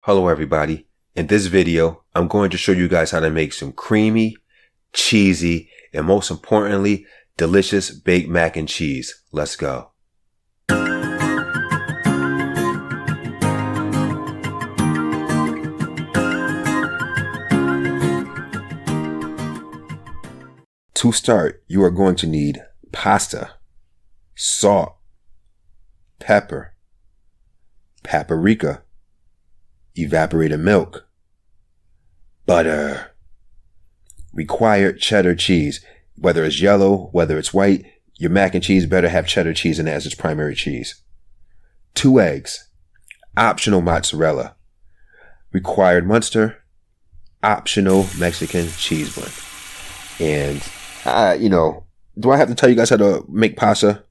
Hello everybody. In this video, I'm going to show you guys how to make some creamy, cheesy, and most importantly, delicious baked mac and cheese. Let's go. To start, you are going to need pasta, salt, pepper, paprika, evaporated milk, butter, required cheddar cheese. Whether it's yellow, whether it's white, your mac and cheese better have cheddar cheese in it as its primary cheese. 2 eggs, optional mozzarella, required Munster, optional Mexican cheese blend. And, do I have to tell you guys how to make pasta?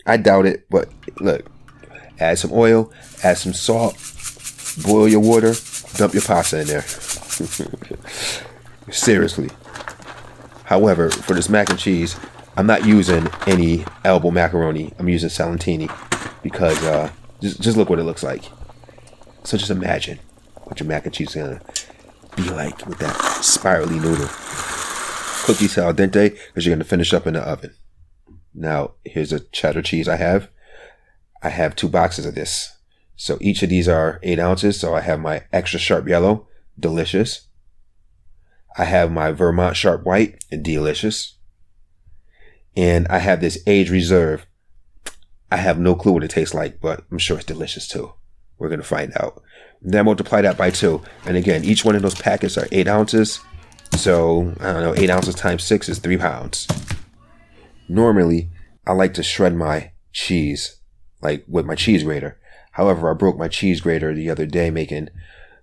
I doubt it, but look, add some oil, add some salt, boil your water, dump your pasta in there. Seriously. However, for this mac and cheese, I'm not using any elbow macaroni. I'm using Salentini because just look what it looks like. So just imagine what your mac and cheese is gonna be like with that spirally noodle. Cook these al dente because you're gonna finish up in the oven. Now, here's a cheddar cheese I have. I have 2 boxes of this. So each of these are 8 ounces. So I have my extra sharp yellow, delicious. I have my Vermont sharp white, delicious. And I have this age reserve. I have no clue what it tastes like, but I'm sure it's delicious too. We're going to find out. Then multiply that by 2. And again, each one of those packets are 8 ounces. So, I don't know, 8 ounces times 6 is 3 pounds. Normally, I like to shred my cheese, like with my cheese grater. However, I broke my cheese grater the other day making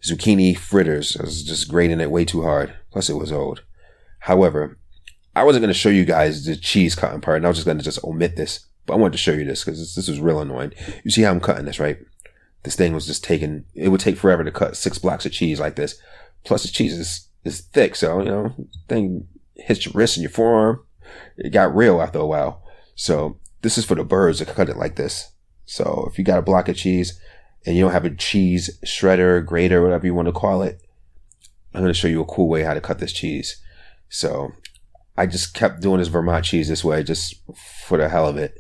zucchini fritters. I was just grating it way too hard. Plus, it was old. However, I wasn't going to show you guys the cheese cutting part, and I was just going to just omit this. But I wanted to show you this because this was real annoying. You see how I'm cutting this, right? This thing was just taking, it would take forever to cut 6 blocks of cheese like this. Plus, the cheese is thick, so, thing hits your wrist and your forearm. It got real after a while. So, this is for the birds to cut it like this. So if you got a block of cheese and you don't have a cheese shredder, grater, whatever you want to call it, I'm going to show you a cool way how to cut this cheese. So I just kept doing this Vermont cheese this way just for the hell of it.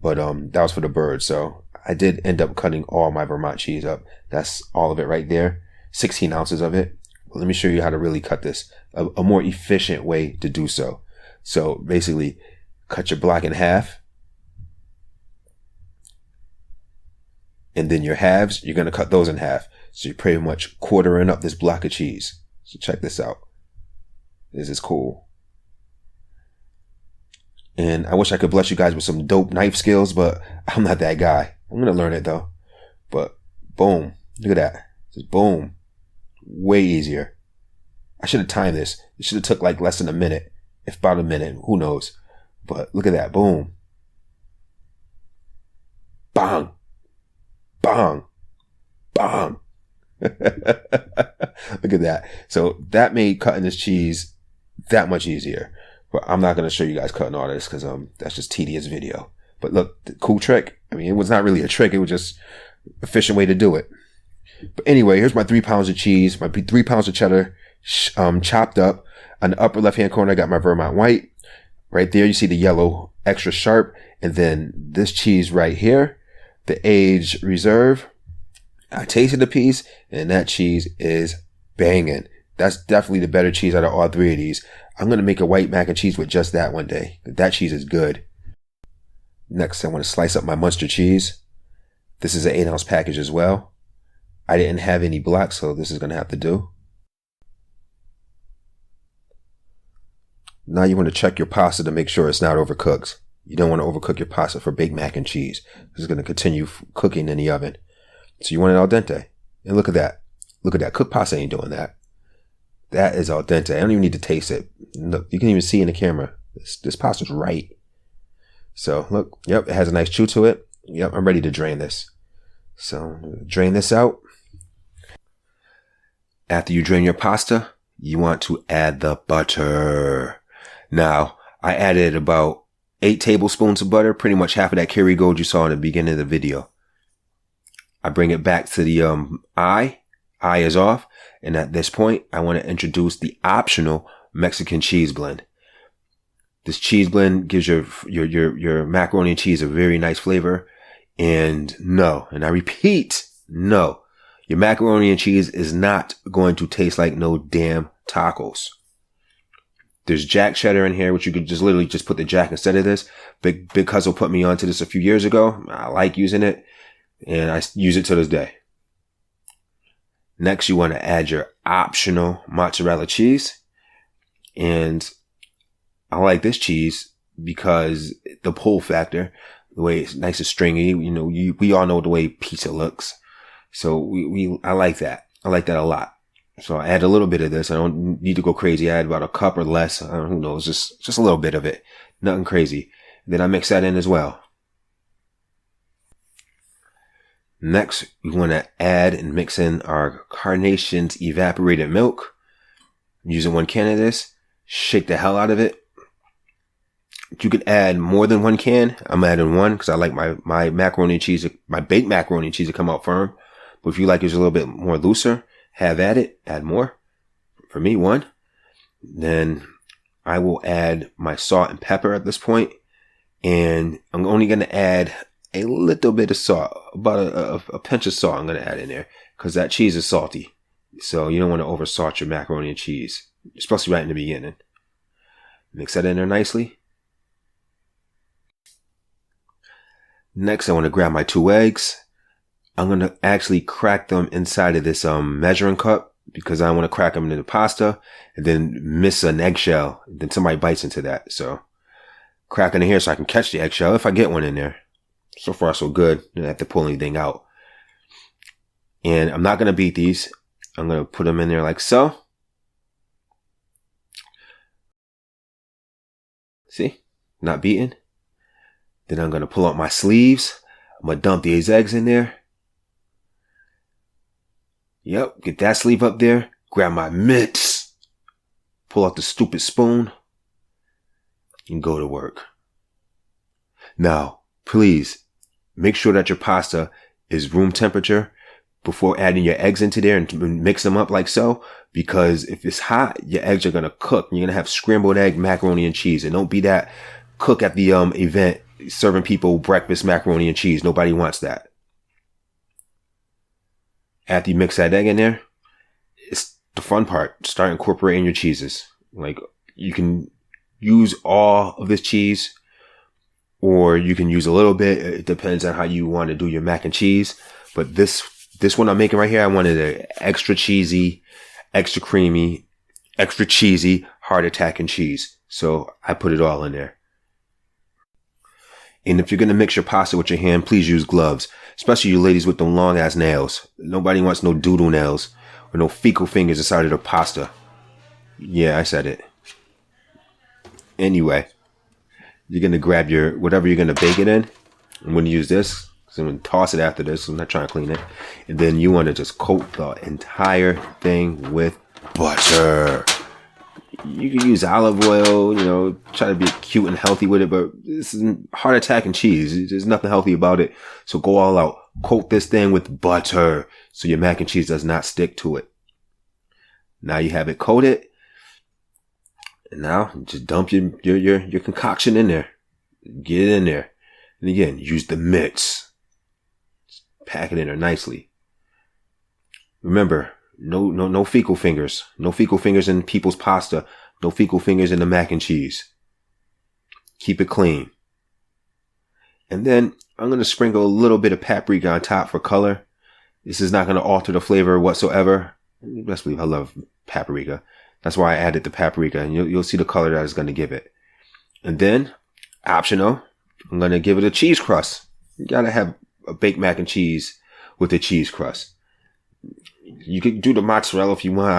But that was for the birds. So I did end up cutting all my Vermont cheese up. That's all of it right there. 16 ounces of it. But let me show you how to really cut this. A more efficient way to do so. So basically, cut your block in half. And then your halves, you're going to cut those in half. So you're pretty much quartering up this block of cheese. So check this out. This is cool. And I wish I could bless you guys with some dope knife skills, but I'm not that guy. I'm going to learn it though. But boom. Look at that. Just boom. Way easier. I should have timed this. It should have took like less than a minute. If about a minute. Who knows? But look at that. Boom. Bang. Bang. Bang. Look at that. So that made cutting this cheese that much easier. But I'm not going to show you guys cutting all this because that's just tedious video. But look, the cool trick. I mean, it was not really a trick. It was just an efficient way to do it. But anyway, here's my 3 pounds of cheese, my 3 pounds of cheddar chopped up. On the upper left-hand corner, I got my Vermont white. Right there, you see the yellow extra sharp. And then this cheese right here, the age reserve. I tasted the piece and that cheese is banging. That's definitely the better cheese out of all 3 of these. I'm going to make a white mac and cheese with just that one day. That cheese is good. Next, I want to slice up my Munster cheese. This is an 8 ounce package as well. I didn't have any blocks, so this is going to have to do. Now you want to check your pasta to make sure it's not overcooked. You don't want to overcook your pasta for baked mac and cheese. This is going to continue cooking in the oven. So you want it al dente. And look at that. Look at that. Cooked pasta ain't doing that. That is al dente. I don't even need to taste it. Look, you can even see in the camera. This pasta's right. So look, yep, it has a nice chew to it. Yep, I'm ready to drain this. So drain this out. After you drain your pasta, you want to add the butter. Now, I added about 8 tablespoons of butter, pretty much half of that Kerrygold you saw in the beginning of the video. I bring it back to the eye eye is off. And at this point, I want to introduce the optional Mexican cheese blend. This cheese blend gives your macaroni and cheese a very nice flavor. And I repeat, no, your macaroni and cheese is not going to taste like no damn tacos. There's jack cheddar in here, which you could just literally just put the jack instead of this. Big Hustle put me onto this a few years ago. I like using it, and I use it to this day. Next, you want to add your optional mozzarella cheese. And I like this cheese because the pull factor, the way it's nice and stringy, we all know the way pizza looks. So I like that. I like that a lot. So I add a little bit of this. I don't need to go crazy. I add about a cup or less. Who knows? Just a little bit of it. Nothing crazy. Then I mix that in as well. Next, we want to add and mix in our Carnation's evaporated milk. I'm using 1 can of this. Shake the hell out of it. You could add more than 1 can. I'm adding 1 because I like my macaroni and cheese, my baked macaroni and cheese to come out firm. But if you like it a little bit more looser, have at it. Add more. For me, 1. Then I will add my salt and pepper at this point. And I'm only going to add a little bit of salt, about a pinch of salt I'm going to add in there because that cheese is salty. So you don't want to over salt your macaroni and cheese, especially right in the beginning. Mix that in there nicely. Next, I want to grab my 2 eggs. I'm going to actually crack them inside of this measuring cup because I want to crack them into the pasta and then miss an eggshell. Then somebody bites into that. So crack in here so I can catch the eggshell if I get one in there. So far, so good. I don't have to pull anything out. And I'm not going to beat these. I'm going to put them in there like so. See? Not beaten. Then I'm going to pull out my sleeves. I'm going to dump these eggs in there. Yep, get that sleeve up there. Grab my mitts. Pull out the stupid spoon. And go to work. Now, please, make sure that your pasta is room temperature before adding your eggs into there and mix them up like so. Because if it's hot, your eggs are going to cook. You're going to have scrambled egg macaroni and cheese. And don't be that cook at the event serving people breakfast macaroni and cheese. Nobody wants that. After you mix that egg in there, it's the fun part. Start incorporating your cheeses. Like you can use all of this cheese or you can use a little bit. It depends on how you want to do your mac and cheese. But this one I'm making right here, I wanted an extra cheesy, extra creamy, extra cheesy, heart attacking cheese. So I put it all in there. And if you're going to mix your pasta with your hand, please use gloves, especially you ladies with the long ass nails. Nobody wants no doodle nails or no fecal fingers inside of the pasta. Yeah, I said it. Anyway, you're going to grab your, whatever you're going to bake it in. I'm going to use this because I'm going to toss it after this. I'm not trying to clean it. And then you want to just coat the entire thing with butter. You can use olive oil, try to be cute and healthy with it, but this is heart attacking cheese. There's nothing healthy about it. So go all out. Coat this thing with butter so your mac and cheese does not stick to it. Now you have it coated. And now just dump your concoction in there. Get it in there. And again, use the mitts. Just pack it in there nicely. Remember, no fecal fingers. No fecal fingers in people's pasta. No fecal fingers in the mac and cheese. Keep it clean. And then I'm going to sprinkle a little bit of paprika on top for color. This is not going to alter the flavor whatsoever. Best believe I love paprika. That's why I added the paprika. And you'll see the color that it's going to give it. And then, optional, I'm going to give it a cheese crust. You got to have a baked mac and cheese with a cheese crust. You could do the mozzarella if you want.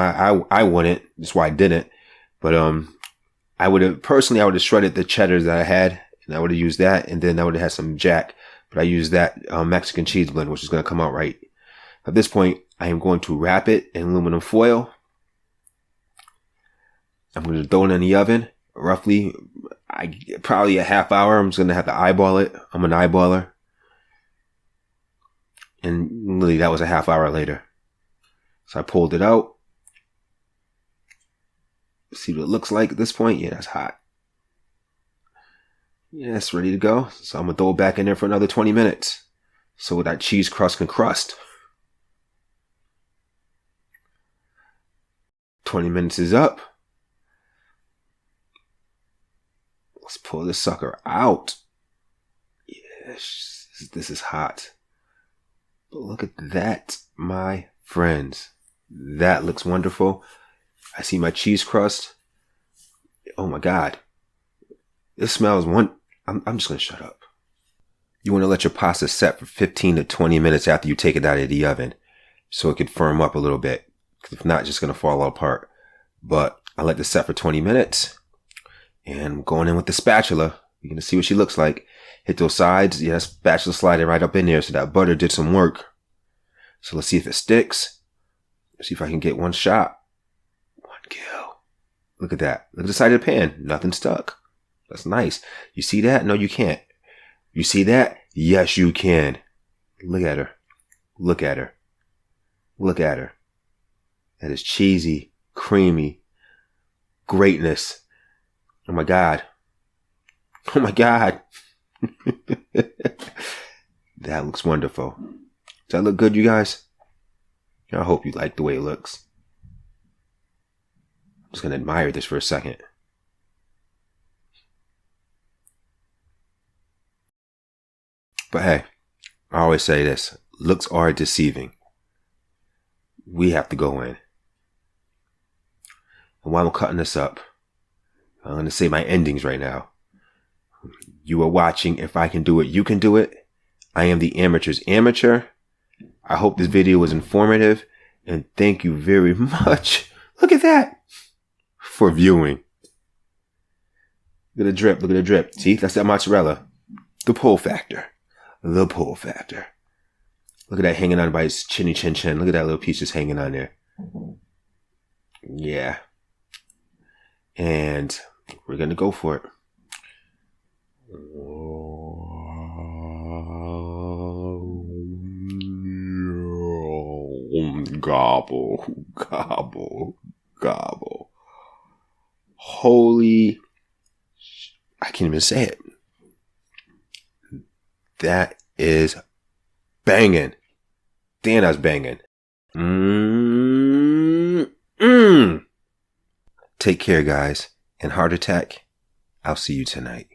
I wouldn't. That's why I didn't. But I would have shredded the cheddar that I had, and I would have used that, and then I would have had some jack. But I used that Mexican cheese blend, which is going to come out right. At this point, I am going to wrap it in aluminum foil. I'm going to throw it in the oven, roughly, probably a half hour. I'm just going to have to eyeball it. I'm an eyeballer. And literally, that was a half hour later. So I pulled it out. See what it looks like at this point. Yeah, that's hot. Yeah, it's ready to go. So I'm going to throw it back in there for another 20 minutes. So that cheese crust can crust. 20 minutes is up. Let's pull this sucker out. Yes, this is hot. But look at that, my friends. That looks wonderful. I see my cheese crust. Oh my God. This smells I'm just going to shut up. You want to let your pasta set for 15 to 20 minutes after you take it out of the oven so it can firm up a little bit. Because if not, it's just going to fall apart. But I let this set for 20 minutes. And I'm going in with the spatula. You're going to see what she looks like. Hit those sides. Yeah, that spatula sliding right up in there. So that butter did some work. So let's see if it sticks. Let's see if I can get one shot. One kill. Look at that. Look at the side of the pan. Nothing stuck. That's nice. You see that? No, you can't. You see that? Yes, you can. Look at her. Look at her. Look at her. That is cheesy, creamy greatness. Oh my God. Oh my God. That looks wonderful. Does that look good, you guys? I hope you like the way it looks. I'm just going to admire this for a second. But hey, I always say this. Looks are deceiving. We have to go in. And while I'm cutting this up, I'm going to say my endings right now. You are watching If I Can Do It, You Can Do It. I am the amateur's amateur. I hope this video was informative. And thank you very much. Look at that. For viewing. Look at the drip. Look at the drip. See, that's that mozzarella. The pull factor. The pull factor. Look at that hanging on by his chinny chin chin. Look at that little piece just hanging on there. Yeah. And we're going to go for it. Gobble, gobble, gobble. Holy, I can't even say it. That is banging. Damn, that's banging. Take care, guys. And heart attack, I'll see you tonight.